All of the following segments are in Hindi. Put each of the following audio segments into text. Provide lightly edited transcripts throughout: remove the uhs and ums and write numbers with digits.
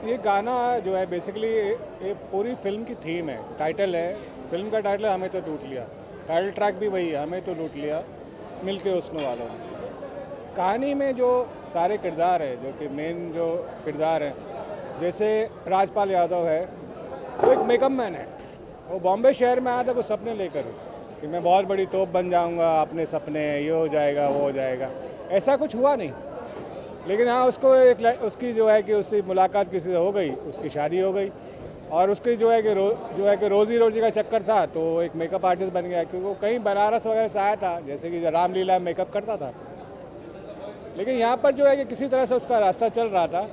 ये गाना जो है बेसिकली ये पूरी फिल्म की थीम है, टाइटल है। फिल्म का टाइटल है हमें तो लूट लिया। टाइटल ट्रैक भी वही है, हमें तो लूट लिया मिलके उसने वालों ने। कहानी में जो सारे किरदार हैं, जो कि मेन जो किरदार हैं, जैसे राजपाल यादव है, वो एक मेकअप मैन है। वो बॉम्बे शहर में आया था कुछ सपने लेकर कि मैं बहुत बड़ी तोप बन जाऊंगा, अपने सपने ये हो जाएगा वो हो जाएगा। ऐसा कुछ हुआ नहीं, लेकिन हाँ उसको उसकी जो है कि उससे मुलाकात किसी से हो गई, उसकी शादी हो गई और उसकी जो है कि रोज़ी रोजी का चक्कर था, तो एक मेकअप आर्टिस्ट बन गया क्योंकि वो कहीं बनारस वगैरह से आया था, जैसे कि रामलीला मेकअप करता था। लेकिन यहाँ पर जो है कि किसी तरह से उसका रास्ता चल रहा था।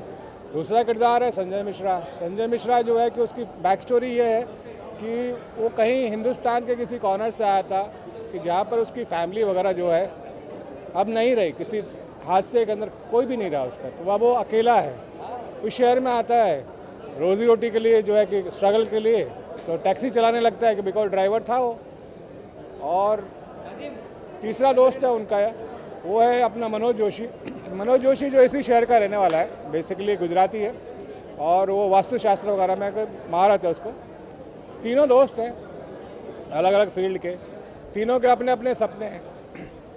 दूसरा किरदार है संजय मिश्रा। संजय मिश्रा जो है कि उसकी बैक स्टोरी ये है कि वो कहीं हिंदुस्तान के किसी कॉर्नर से आया था कि जहाँ पर उसकी फैमिली वगैरह जो है अब नहीं रही, किसी हादसे के अंदर कोई भी नहीं रहा उसका, तो अब वो अकेला है। उस शहर में आता है रोज़ी रोटी के लिए, जो है कि स्ट्रगल के लिए, तो टैक्सी चलाने लगता है कि बिकॉज ड्राइवर था वो। और तीसरा दोस्त है उनका, वो है अपना मनोज जोशी। मनोज जोशी जो इसी शहर का रहने वाला है, बेसिकली गुजराती है और वो वास्तुशास्त्र वगैरह में महारत है उसको। तीनों दोस्त हैं अलग अलग फील्ड के, तीनों के अपने अपने सपने हैं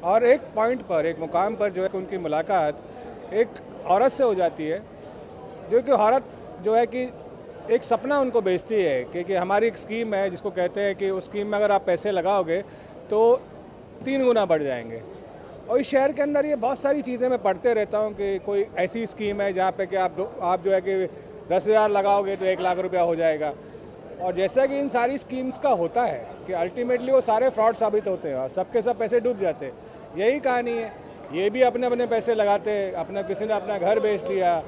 और एक पॉइंट पर, एक मुकाम पर जो है कि उनकी मुलाकात एक औरत से हो जाती है, जो कि औरत जो है कि एक सपना उनको बेचती है कि हमारी एक स्कीम है जिसको कहते हैं कि उस स्कीम में अगर आप पैसे लगाओगे तो 3 गुना बढ़ जाएंगे। और इस शहर के अंदर ये बहुत सारी चीज़ें मैं पढ़ते रहता हूँ कि कोई ऐसी स्कीम है जहाँ पे कि आप जो है कि 10,000 लगाओगे तो 1 लाख रुपया हो जाएगा। और जैसा कि इन सारी स्कीम्स का होता है कि अल्टीमेटली वो सारे फ्रॉड साबित होते हैं और सबके सब पैसे डूब जाते हैं। यही कहानी है, ये भी अपने अपने पैसे लगाते, अपना किसी ने अपना घर बेच दिया,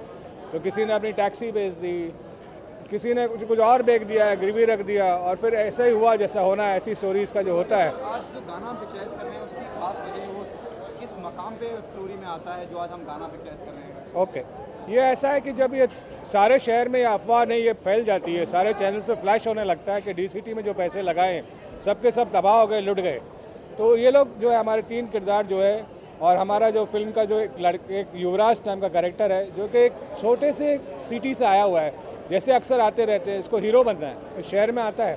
तो किसी ने अपनी टैक्सी बेच दी, किसी ने कुछ और बेच दिया, गिरवी रख दिया, और फिर ऐसा ही हुआ जैसा होना है। ऐसी स्टोरीज़ का जो होता है। आज जो गाना पिक्चराइज कर रहे हैं उसकी खास वजह वो किस मकाम पे स्टोरी में आता है जो आज हम गाना पिक्चराइज कर रहे हैं? ओके, ये ऐसा है कि जब ये सारे शहर में ये अफवाह नहीं ये फैल जाती है, सारे चैनल से फ्लैश होने लगता है कि डीसीटी में जो पैसे लगाए सबके सब तबाह हो गए, लुट गए। तो ये लोग जो है हमारे 3 किरदार जो है, और हमारा जो फिल्म का जो एक युवराज नाम का कैरेक्टर है, जो कि एक छोटे से सिटी से आया हुआ है, जैसे अक्सर आते रहते हैं, इसको हीरो बनना है, इस शहर में आता है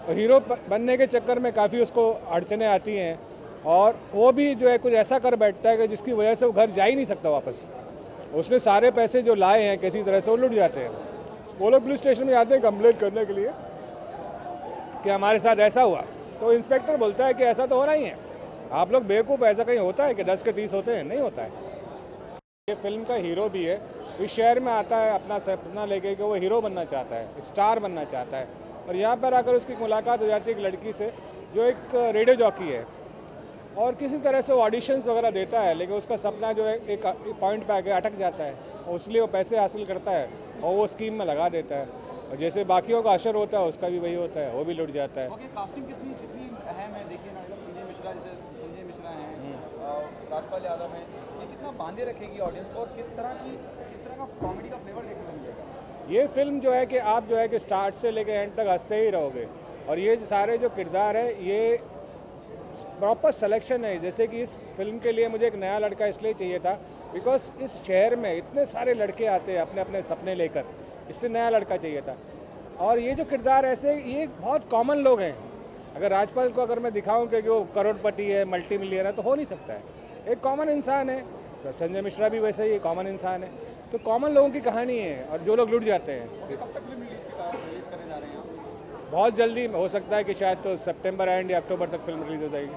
और हीरो बनने के चक्कर में काफ़ी उसको अड़चनें आती हैं और वो भी जो है कुछ ऐसा कर बैठता है कि जिसकी वजह से वो घर जा ही नहीं सकता वापस। उसने सारे पैसे जो लाए हैं किसी तरह से वो लुट जाते हैं। वो लोग पुलिस स्टेशन में जाते हैं कंप्लेंट करने के लिए कि हमारे साथ ऐसा हुआ, तो इंस्पेक्टर बोलता है कि ऐसा तो होना ही है, आप लोग बेवकूफ़, ऐसा कहीं होता है कि 10 के 30 होते हैं? नहीं होता है। ये फिल्म का हीरो भी है, इस शहर में आता है अपना सपना लेके कि वो हीरो बनना चाहता है, स्टार बनना चाहता है, और यहाँ पर आकर उसकी मुलाकात हो जाती है एक लड़की से जो एक रेडियो जॉकी है और किसी तरह से वो ऑडिशंस वगैरह देता है, लेकिन उसका सपना जो है एक पॉइंट पे आके अटक जाता है और इसलिए वो पैसे हासिल करता है और वो स्कीम में लगा देता है, और जैसे बाकियों का असर होता है उसका भी वही होता है, वो भी लुट जाता है। ओके, कास्टिंग कितनी कितनी अहम है? देखिए ना, संजय मिश्रा, जैसे संजय मिश्रा हैं, राजपाल यादव हैं, ये कितना बांधे रखेगी ऑडियंस को और किस तरह का कॉमेडी का फ्लेवर देखने को मिलेगा? ये फिल्म जो है कि आप जो है कि स्टार्ट से लेकर एंड तक हंसते ही रहोगे, और ये सारे जो किरदार है ये प्रॉपर सिलेक्शन है। जैसे कि इस फिल्म के लिए मुझे एक नया लड़का इसलिए चाहिए था बिकॉज इस शहर में इतने सारे लड़के आते हैं अपने अपने सपने लेकर, इसलिए नया लड़का चाहिए था। और ये जो किरदार ऐसे, ये बहुत कॉमन लोग हैं। अगर राजपाल को अगर मैं दिखाऊं कि वो करोड़पति है, मल्टी मिलियनर है, तो हो नहीं सकता है, एक कॉमन इंसान है। तो संजय मिश्रा भी वैसे ही कॉमन इंसान है। तो कॉमन लोगों की कहानी है और जो लोग लुट जाते हैं। कब तक फिल्म रिलीज करने जा रहे हैं आप? बहुत जल्दी हो सकता है कि शायद तो सितंबर एंड या अक्टूबर तक फिल्म रिलीज हो जाएगी।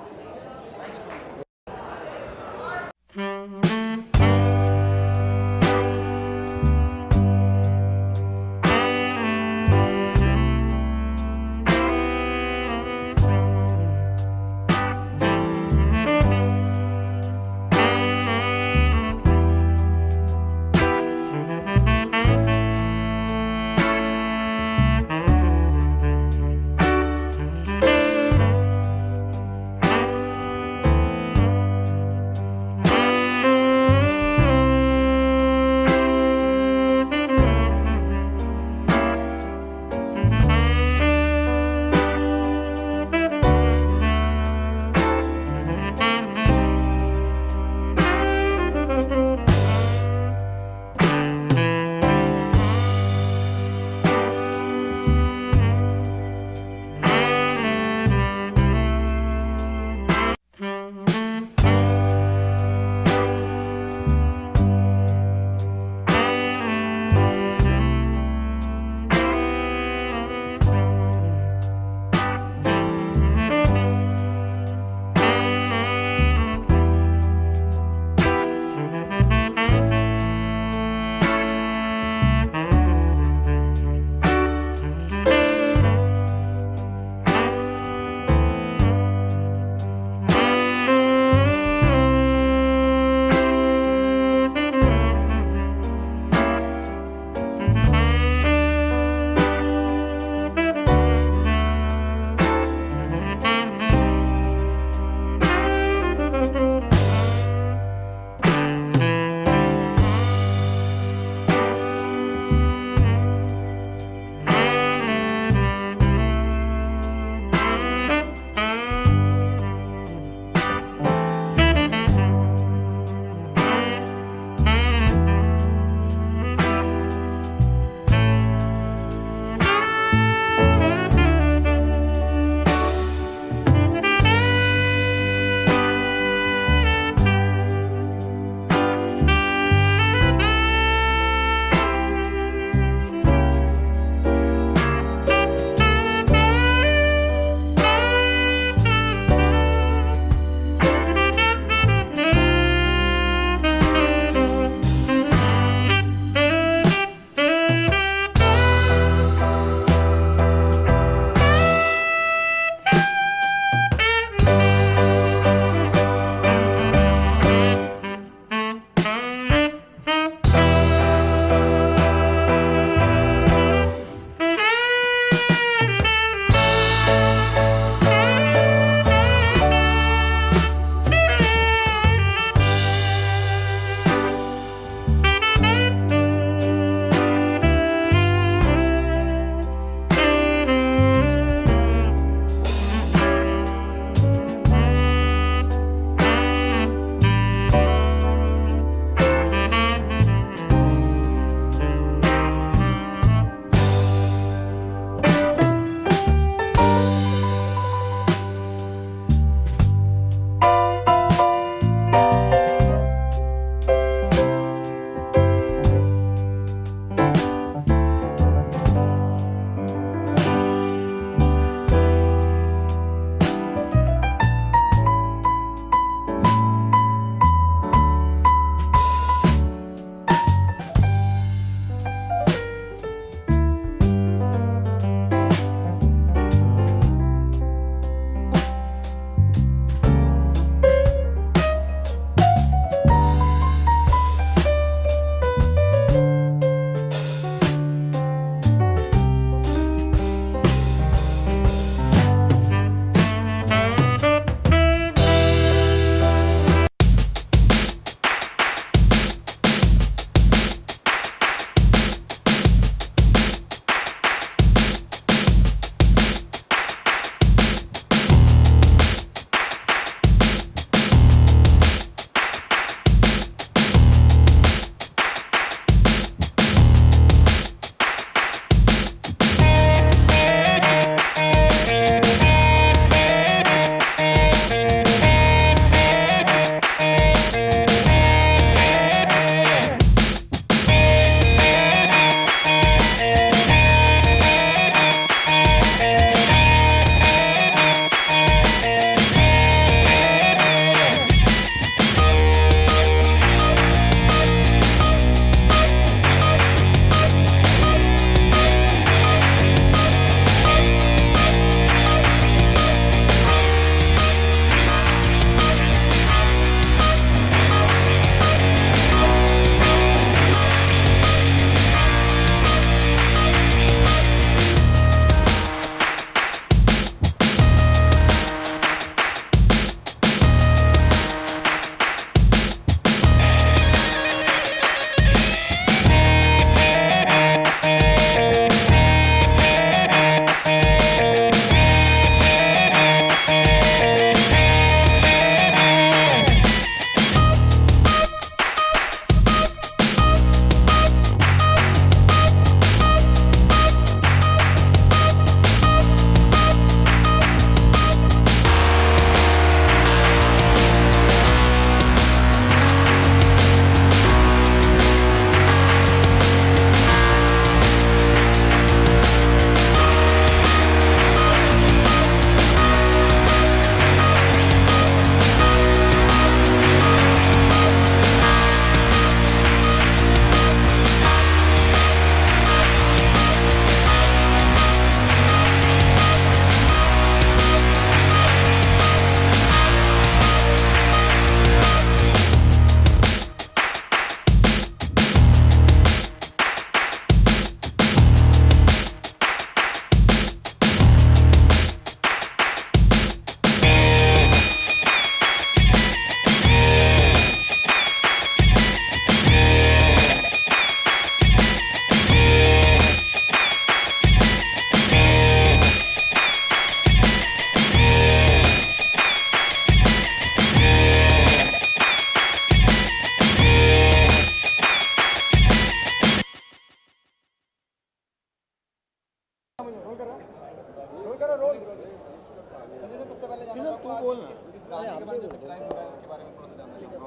गाने के बाद जो पिक्चराइज हो रहा है उसके बारे में थोड़ा सा जानना चाहूँगा।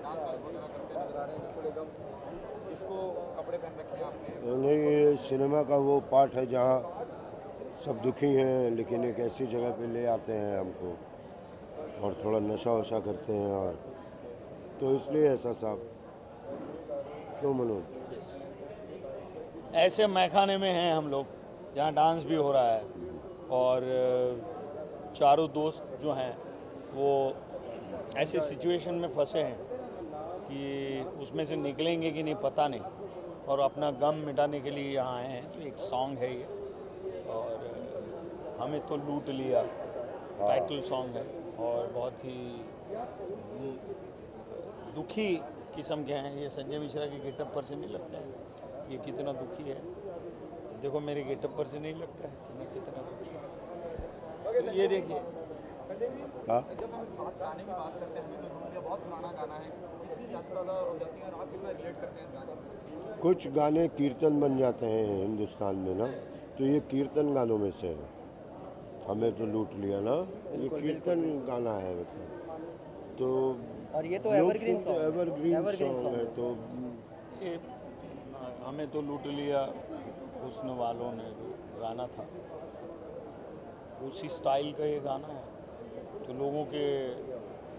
डांस वाले वगैरह करते नजर आ रहे हैं, बिल्कुल एकदम इसको कपड़े पहन रखे हैं आपने। नहीं, ये सिनेमा का वो पार्ट है जहाँ सब दुखी हैं, लेकिन एक ऐसी जगह पे ले आते हैं हमको और थोड़ा नशा वशा करते हैं, और तो इसलिए ऐसा साहब। क्यों मनोज? ऐसे मैखाने में हैं हम लोग जहाँ डांस भी हो रहा है और चारों दोस्त जो हैं वो ऐसे सिचुएशन में फंसे हैं कि उसमें से निकलेंगे कि नहीं पता नहीं, और अपना गम मिटाने के लिए यहाँ आए हैं। तो एक सॉन्ग है ये, और हमें तो लूट लिया टाइटल सॉन्ग है, और बहुत ही दुखी किस्म के हैं। ये संजय मिश्रा के गेटअप पर से नहीं लगता है ये कितना दुखी है। देखो मेरे गेटअप पर से नहीं लगता है कि मैं कितना दुखी हूँ। तो ये देखिए। संजय जी, हाँ, जब हम गाने की बात करते हैं, हमें तो लूट लिया बहुत पुराना गाना है, कितनी ज़्यादा हो जाती है और आप कितना रिलेट करते हैं इस गाने से? कुछ गाने कीर्तन बन जाते हैं हिंदुस्तान में ना, तो ये कीर्तन गानों में से है। हमें तो लूट लिया ना, ये कीर्तन गाना है मतलब। तो और ये तो लोग एवरग्रीन सुनते- सॉन्ग एवरग्रीन सॉन्ग है। तो ये हमें तो लूट लिया हुस्न वालों ने जो गाना था उसी स्टाइल का ये गाना है, तो लोगों के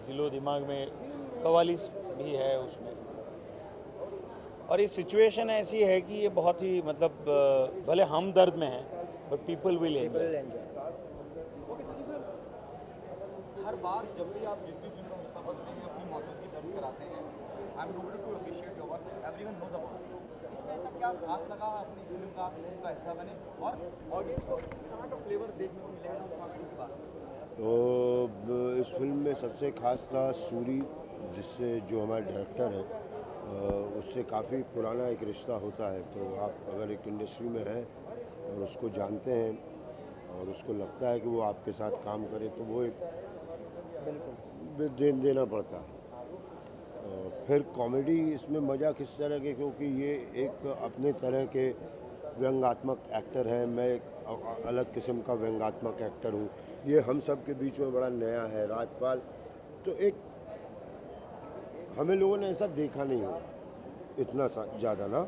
दिलो दिमाग में कवाली भी है उसमें। और ये सिचुएशन ऐसी है कि ये बहुत ही मतलब भले हम दर्द में हैं but people will enjoy. Okay Sanjay sir, हर बार जब भी आप जिस भी फिल्म का हिस्सा बनते हैं अपनी मौजूदगी दर्ज कराते हैं। I am noble to appreciate your work, everyone knows about. इसमें ऐसा क्या खास लगा अपनी इस फिल्म का हिस्सा बने और ऑडियंस को किस तरह का फ्लेवर देखने को मिलेगा जब कॉमेडी की बात करें? तो इस फिल्म में सबसे खास था सूरी, जिससे जो हमारे डायरेक्टर है उससे काफ़ी पुराना एक रिश्ता होता है। तो आप अगर एक इंडस्ट्री में हैं और उसको जानते हैं और उसको लगता है कि वो आपके साथ काम करे, तो वो एक बिल्कुल देना पड़ता है। फिर कॉमेडी इसमें मज़ा किस तरह के, क्योंकि ये एक अपने तरह के व्यंग्यात्मक एक्टर है, मैं एक अलग किस्म का व्यंग्यात्मक एक्टर हूँ। ये हम सब के बीच में बड़ा नया है। राजपाल तो एक हमें लोगों ने ऐसा देखा नहीं हो इतना ज़्यादा ना।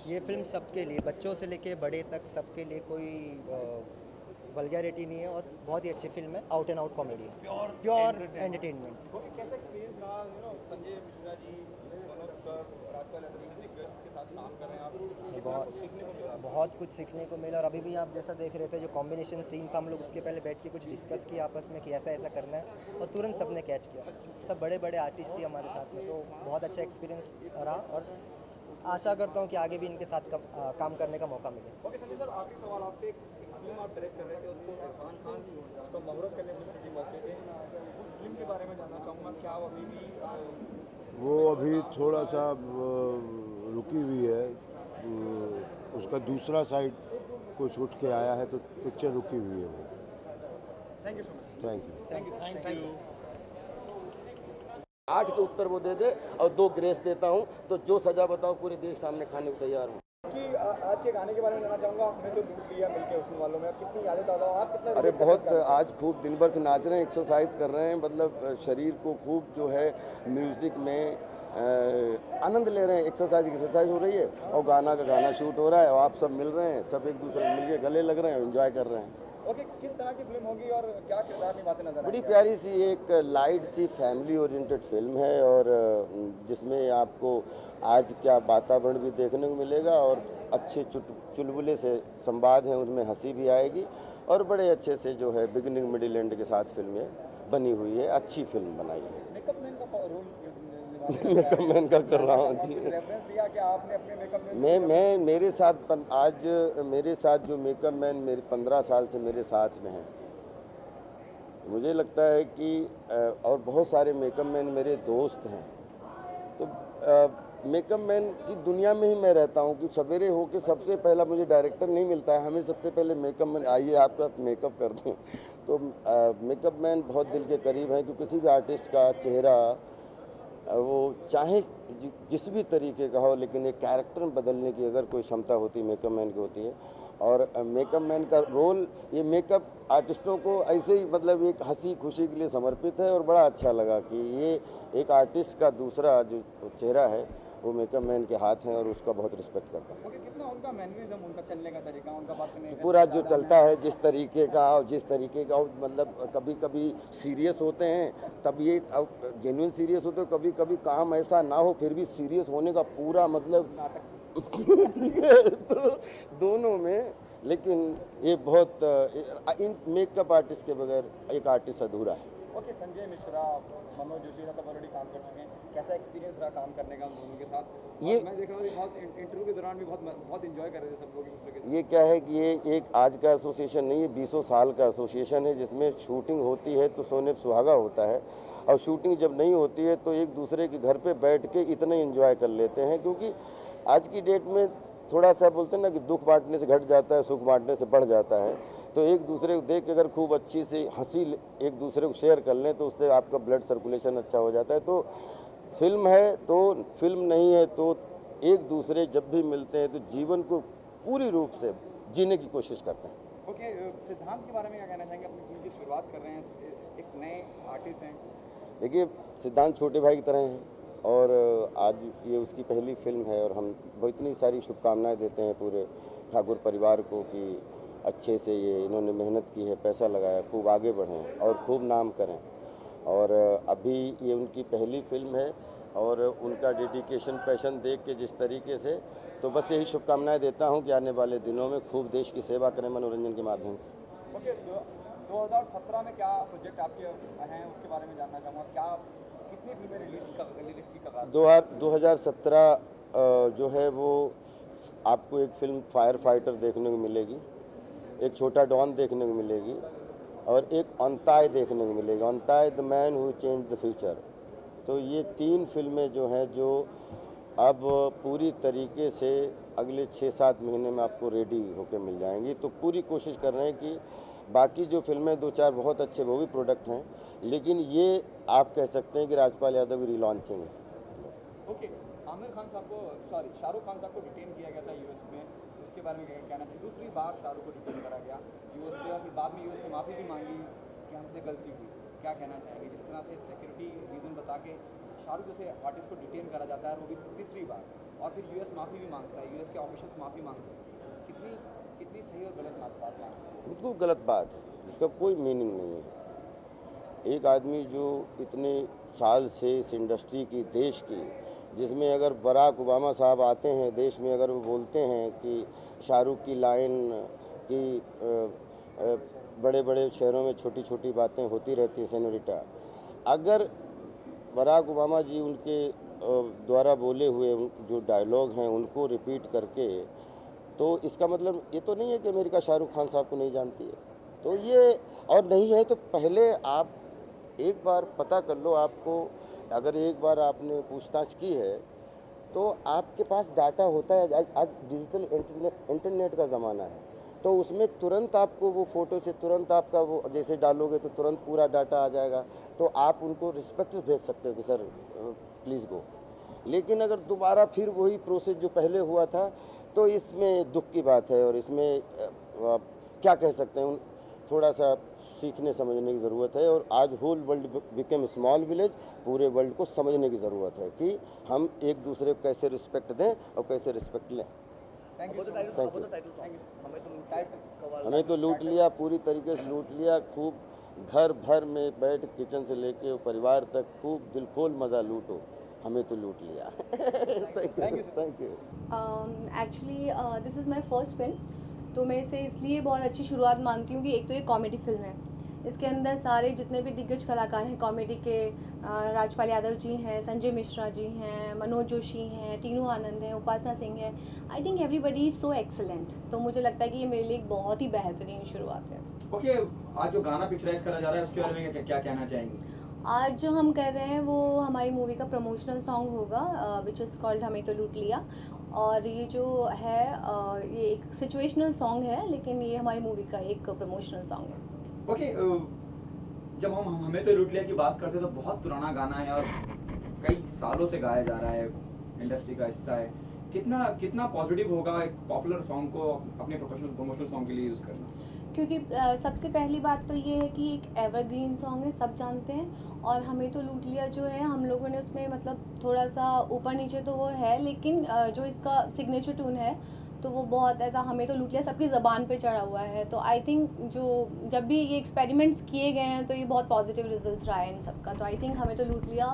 ये फिल्म सबके लिए, बच्चों से लेके बड़े तक सबके लिए, कोई वल्गैरिटी नहीं है और बहुत ही अच्छी फिल्म है। आउट एंड आउट कॉमेडी है, प्योर एंटरटेनमेंट। ओके, कैसा एक्सपीरियंस रहा संजय मिश्रा जी, मनोज सर, राजपाल दिग्गज के साथ काम कर रहे हैं आप? कितना कुछ सीखने को मिला? बहुत कुछ सीखने को मिला। और अभी भी आप जैसा देख रहे थे जो कॉम्बिनेशन सीन था, हम लोग उसके पहले बैठ के कुछ डिस्कस किया आपस में कि ऐसा ऐसा करना है, और तुरंत सबने कैच किया। सब बड़े बड़े आर्टिस्ट ही हमारे साथ में, तो बहुत अच्छा एक्सपीरियंस रहा और आशा करता हूँ कि आगे भी इनके साथ काम करने का मौका मिले। ओके संजय सर, आखिरी सवाल आपसे। एक फिल्म आप डायरेक्ट कर रहे थे, उसको इरफान खान उसको मुहूर्त करने फिल्म सिटी पहुँचे थे, उस फिल्म के बारे में जानना चाहूँगा। क्या वो अभी भी वो अभी थोड़ा सा रुकी हुई है। उसका दूसरा साइड कोई शूट के आया है, तो पिक्चर रुकी हुई है वो। Thank you so much. Thank you. Thank you. 8 के उत्तर वो दे दे और 2 ग्रेस देता हूँ, तो जो सजा बताओ पूरे देश सामने खाने को तैयार हूँ। कि आज के गाने के बारे में जानना चाहूँगा। हमें तो लूट लिया मिलके उसमें वालों में, कितनी यादें ताज़ा हो, आप कितना अरे relate बहुत, करते हैं? आज खूब दिन भर से नाच रहे हैं, एक्सरसाइज कर रहे हैं, मतलब शरीर को खूब जो है म्यूज़िक में आनंद ले रहे हैं। एक्सरसाइज हो रही है और गाना का गाना शूट हो रहा है और आप सब मिल रहे हैं, सब एक दूसरे से मिल के गले लग रहे हैं, एंजॉय कर रहे हैं। ओके, किस तरह की फिल्म होगी और क्या किरदार निभाते नजर बड़ी आएंगे? प्यारी सी एक लाइट सी फैमिली ओरिएंटेड फिल्म है, और जिसमें आपको आज क्या वातावरण भी देखने को मिलेगा और अच्छे चुलबुले से संवाद हैं, उनमें हंसी भी आएगी और बड़े अच्छे से जो है बिगिनिंग मिडिल एंड के साथ फिल्में बनी हुई है। अच्छी फिल्म बनाई है। मेकअप मैन का रोल मेकअप मैन का कर रहा हूँ जी। रेफरेंस दिया कि आपने अपने मेकअप मैन मैं मेरे साथ आज मेरे साथ जो मेकअप मैन मेरे 15 साल से मेरे साथ में हैं, मुझे लगता है कि और बहुत सारे मेकअप मैन मेरे दोस्त हैं। तो मेकअप मैन की दुनिया में ही मैं रहता हूँ कि सवेरे होके सबसे पहला मुझे डायरेक्टर नहीं मिलता है, हमें सबसे पहले मेकअप मैन आइए आपका मेकअप कर दूँ। तो मेकअप मैन बहुत दिल के करीब हैं कि किसी भी आर्टिस्ट का चेहरा वो चाहे जिस भी तरीके का हो, लेकिन एक कैरेक्टर बदलने की अगर कोई क्षमता होती है मेकअप मैन की होती है। और मेकअप मैन का रोल ये मेकअप आर्टिस्टों को ऐसे ही मतलब एक हंसी खुशी के लिए समर्पित है। और बड़ा अच्छा लगा कि ये एक आर्टिस्ट का दूसरा जो चेहरा है वो मेकअप मैन के हाथ हैं और उसका बहुत रिस्पेक्ट करता हूँ। ओके, कितना उनका मैनरिज्म, उनका चलने का तरीका, उनका बात करने का पूरा जो चलता है जिस तरीके का मतलब कभी कभी सीरियस होते हैं, तब ये जेन्युइन सीरियस होते हैं, कभी कभी काम ऐसा ना हो फिर भी सीरियस होने का पूरा मतलब ठीक है। तो दोनों में, लेकिन ये बहुत इन मेकअप आर्टिस्ट के बगैर एक आर्टिस्ट अधूरा है। ओके, संजय मिश्रा, मनोज जोशी के साथ ऑलरेडी काम कर चुके हैं, कैसा एक्सपीरियंस रहा काम करने का उन दोनों के साथ? ये मैं देख रहा हूँ बहुत इंटरव्यू के दौरान भी बहुत एंजॉय कर रहे थे सब लोग एक दूसरे के साथ। ये क्या है कि ये एक आज का एसोसिएशन नहीं है, 20 साल का एसोसिएशन है, जिसमें शूटिंग होती है तो सोने पे सुहागा होता है, और शूटिंग जब नहीं होती है तो एक दूसरे के घर पे बैठ के इतना एंजॉय कर लेते हैं। क्योंकि आज की डेट में थोड़ा सा बोलते हैं ना कि दुख बांटने से घट जाता है, सुख बांटने से बढ़ जाता है। तो एक दूसरे को देख के अगर खूब अच्छी से हंसी एक दूसरे को शेयर कर लें तो उससे आपका ब्लड सर्कुलेशन अच्छा हो जाता है। तो फिल्म है तो फिल्म नहीं है तो एक दूसरे जब भी मिलते हैं तो जीवन को पूरी रूप से जीने की कोशिश करते हैं। ओके, सिद्धांत के बारे में क्या कहना चाहेंगे? अपनी फिल्म की शुरुआत कर रहे हैं, एक नए आर्टिस्ट हैं। देखिए, सिद्धांत छोटे भाई की तरह हैं और आज ये उसकी पहली फिल्म है और हम बहुत इतनी सारी शुभकामनाएं देते हैं पूरे ठाकुर परिवार को कि अच्छे से ये इन्होंने मेहनत की है, पैसा लगाया, खूब आगे बढ़ें और खूब नाम करें। और अभी ये उनकी पहली फिल्म है और उनका डेडिकेशन, पैशन देख के जिस तरीके से, तो बस यही शुभकामनाएं देता हूं कि आने वाले दिनों में खूब देश की सेवा करें मनोरंजन के माध्यम से। ओके, 2017 में क्या प्रोजेक्ट आपके हैं उसके बारे में जानना चाहूँगा। क्या कितनी फिल्में रिलीज की कर रहा है? 2017 जो है वो आपको एक फिल्म फायर फाइटर देखने को मिलेगी, एक छोटा डॉन देखने को मिलेगी और एक अंताय देखने को मिलेगी, अंताय the man who change the future. तो ये 3 फिल्में जो हैं जो अब पूरी तरीके से अगले 6-7 महीने में आपको रेडी होकर मिल जाएंगी। तो पूरी कोशिश कर रहे हैं कि बाकी जो फिल्में 2-4 बहुत अच्छे वो भी प्रोडक्ट हैं, लेकिन ये आप कह सकते हैं कि राजपाल यादव की रीलॉन्चिंग है। ओके, आमिर खान साहब को, सॉरी शाहरुख खान साहब को डिटेन किया गया था यूएस में, उसके बारे में क्या कहना चाहिए? दूसरी बार शाहरुख को डिटेन करा गया यूएस में और फिर बाद में यूएस ने माफ़ी भी मांगी कि हमसे गलती हुई। क्या कहना चाहेंगे? जिस तरह से सिक्योरिटी रीज़न बता के शाहरुख जैसे आर्टिस्ट को डिटेन करा जाता है, वो भी तीसरी बार, और फिर यूएस माफ़ी भी मांगता है, यूएस के ऑफिशियल्स माफ़ी मांगते हैं। कितनी सही और गलत बात है? बिल्कुल गलत बात है, इसका कोई मीनिंग नहीं है। एक आदमी जो इतने साल से इस इंडस्ट्री की, देश की, जिसमें अगर बराक ओबामा साहब आते हैं देश में, अगर वो बोलते हैं कि शाहरुख की लाइन कि बड़े बड़े शहरों में छोटी छोटी बातें होती रहती हैं सेनोरिटा, अगर बराक ओबामा जी उनके द्वारा बोले हुए जो डायलॉग हैं उनको रिपीट करके, तो इसका मतलब ये तो नहीं है कि अमेरिका शाहरुख खान साहब को नहीं जानती है। तो ये, और नहीं है तो पहले आप एक बार पता कर लो। आपको अगर एक बार आपने पूछताछ की है तो आपके पास डाटा होता है। आज डिजिटल इंटरनेट का ज़माना है, तो उसमें तुरंत आपको वो फ़ोटो से तुरंत आपका वो जैसे डालोगे तो तुरंत पूरा डाटा आ जाएगा। तो आप उनको रिस्पेक्ट से भेज सकते हो कि सर प्लीज़ गो। लेकिन अगर दोबारा फिर वही प्रोसेस जो पहले हुआ था, तो इसमें दुख की बात है। और इसमें क्या कह सकते हैं, थोड़ा सा सीखने समझने की ज़रूरत है। और आज whole world became small village, पूरे वर्ल्ड को समझने की ज़रूरत है कि हम एक दूसरे को कैसे रिस्पेक्ट दें और कैसे रिस्पेक्ट लें। Thank you. हमें तो लूट लिया, पूरी तरीके से लूट लिया। खूब घर भर में बैठ, किचन से लेके परिवार तक खूब दिल खोल मज़ा लूटो, हमें तो लूट लिया। Thank you. Actually this is my first film, तो मैं इसे इसलिए बहुत अच्छी शुरुआत मानती हूँ कि एक तो ये कॉमेडी फिल्म है, इसके अंदर सारे जितने भी दिग्गज कलाकार हैं कॉमेडी के, राजपाल यादव जी हैं, संजय मिश्रा जी हैं, मनोज जोशी हैं, टीनू आनंद हैं, उपासना सिंह है। I think everybody is so excellent. तो मुझे लगता है कि ये मेरे लिए एक बहुत ही बेहतरीन शुरुआत है। ओके, आज जो गाना पिक्चराइज करा जा रहा है उसके बारे में क्या कहना चाहेंगे? आज जो हम कर रहे हैं वो हमारी मूवी का प्रमोशनल सॉन्ग होगा, विच इज़ कॉल्ड हमें तो लूट लिया। और ये जो है ये एक सिचुएशनल सॉन्ग है, लेकिन ये हमारी मूवी का एक प्रमोशनल सॉन्ग है। ओके, जब हम हमें तो लूट लिया की बात करते हैं तो बहुत पुराना गाना है और कई सालों से गाया जा रहा है, इंडस्ट्री का हिस्सा है, कितना पॉजिटिव होगा एक पॉपुलर सॉन्ग को अपने प्रमोशनल सॉन्ग के लिए यूज़ करना? क्योंकि सबसे पहली बात तो ये है कि एक एवरग्रीन सॉन्ग है, सब जानते हैं। और हमें तो लूट लिया जो है, हम लोगों ने उसमें मतलब थोड़ा सा ऊपर नीचे तो वो है, लेकिन जो इसका सिग्नेचर ट्यून है तो वो बहुत ऐसा हमें तो लूट लिया सबकी ज़बान पे चढ़ा हुआ है। तो आई थिंक जो जब भी ये एक्सपेरिमेंट्स किए गए हैं तो ये बहुत पॉजिटिव रिजल्ट्स रहा है इन सबका। तो आई थिंक हमें तो लूट लिया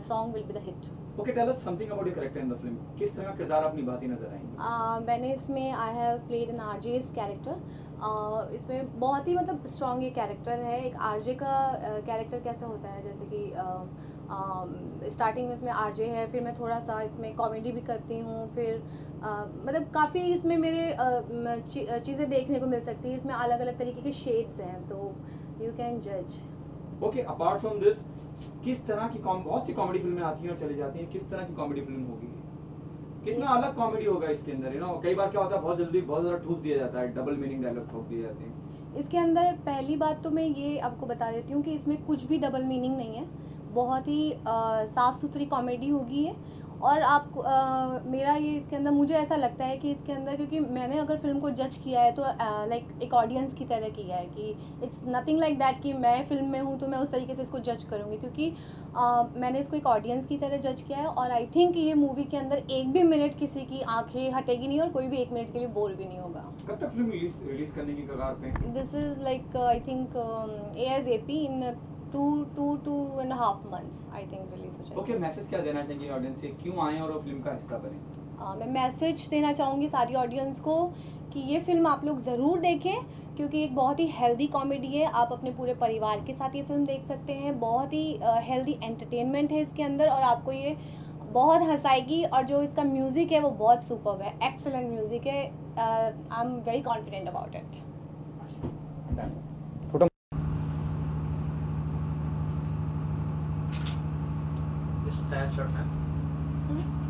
song will be the hit. Okay, tell us something about your character in the film. किस तरह का किरदार आप निभाती नजर आएंगी? मैंने इसमें I have played an RJ's character. इसमें बहुत ही मतलब स्ट्रॉन्ग ये कैरेक्टर है। एक आरजे का कैरेक्टर कैसा होता है, जैसे कि स्टार्टिंग में इसमें आरजे है, फिर मैं थोड़ा सा इसमें कॉमेडी भी करती हूँ, फिर मतलब काफ़ी इसमें मेरे चीज़ें देखने को मिल सकती है। इसमें अलग अलग तरीके के शेड्स हैं, तो यू कैन जज। ओके, अपार्ट फ्रॉम दिस, किस तरह की बहुत सी कॉमेडी फिल्में आती हैं और चली जाती हैं, किस तरह की कॉमेडी फिल्म होगी? कितना अलग कॉमेडी होगा इसके अंदर? यू नो, कई बार क्या होता है, बहुत जल्दी बहुत ज़्यादा ठूस दिया जाता है, डबल मीनिंग डायलॉग ठोक दिए जाते हैं। इसके अंदर पहली बात तो मैं ये आपको बता देती हूँ कि इसमें कुछ भी डबल मीनिंग नहीं है। बहुत ही साफ़ सुथरी कॉमेडी होगी ये। और आपको मेरा ये इसके अंदर मुझे ऐसा लगता है कि इसके अंदर, क्योंकि मैंने अगर फिल्म को जज किया है तो लाइक एक ऑडियंस की तरह किया है, कि इट्स नथिंग लाइक दैट कि मैं फिल्म में हूँ तो मैं उस तरीके से इसको जज करूँगी, क्योंकि मैंने इसको एक ऑडियंस की तरह जज किया है। और आई थिंक ये मूवी के अंदर एक भी मिनट किसी की आंखें हटेगी नहीं और कोई भी 1 मिनट के लिए बोर भी नहीं होगा। कब तक फिल्म रिलीज करने की कगार पे? This is like I think ASAP in 2.5 months I think release हो जाएगी। ओके, मैसेज क्या देना चाहेंगे ऑडियंस से, क्यों आए और वो फिल्म का हिस्सा बने? मैं मैसेज देना चाहूँगी सारी ऑडियंस को कि ये फिल्म आप लोग ज़रूर देखें, क्योंकि एक बहुत ही हेल्दी कॉमेडी है। आप अपने पूरे परिवार के साथ ये फिल्म देख सकते हैं। बहुत ही हेल्दी एंटरटेनमेंट है इसके अंदर और आपको ये बहुत हंसाएगी। और जो इसका म्यूज़िक है वो बहुत सुपर्ब है, एक्सेलेंट म्यूज़िक है। I am very confident about it. Stand shot, man.